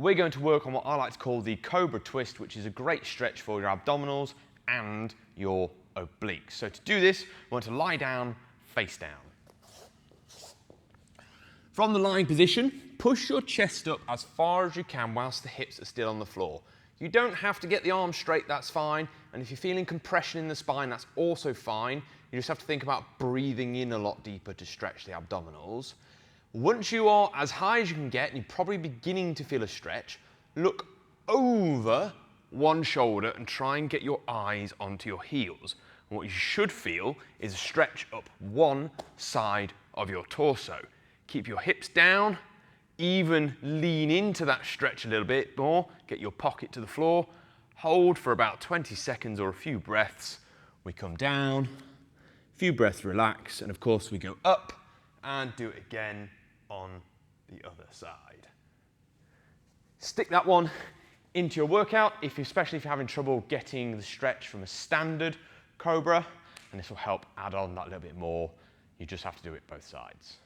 we're going to work on what I like to call the Cobra Twist, which is a great stretch for your abdominals and your obliques. So to do this, we want to lie down, face down. From the lying position, push your chest up as far as you can whilst the hips are still on the floor. You don't have to get the arms straight, that's fine. And if you're feeling compression in the spine, that's also fine. You just have to think about breathing in a lot deeper to stretch the abdominals. Once you are as high as you can get, and you're probably beginning to feel a stretch, look over one shoulder and try and get your eyes onto your heels. And what you should feel is a stretch up one side of your torso. Keep your hips down, even lean into that stretch a little bit more, get your pocket to the floor, hold for about 20 seconds or a few breaths. We come down, a few breaths, relax, and of course we go up and do it again on the other side. Stick that one into your workout, especially if you're having trouble getting the stretch from a standard Cobra, and this will help add on that little bit more. You just have to do it both sides.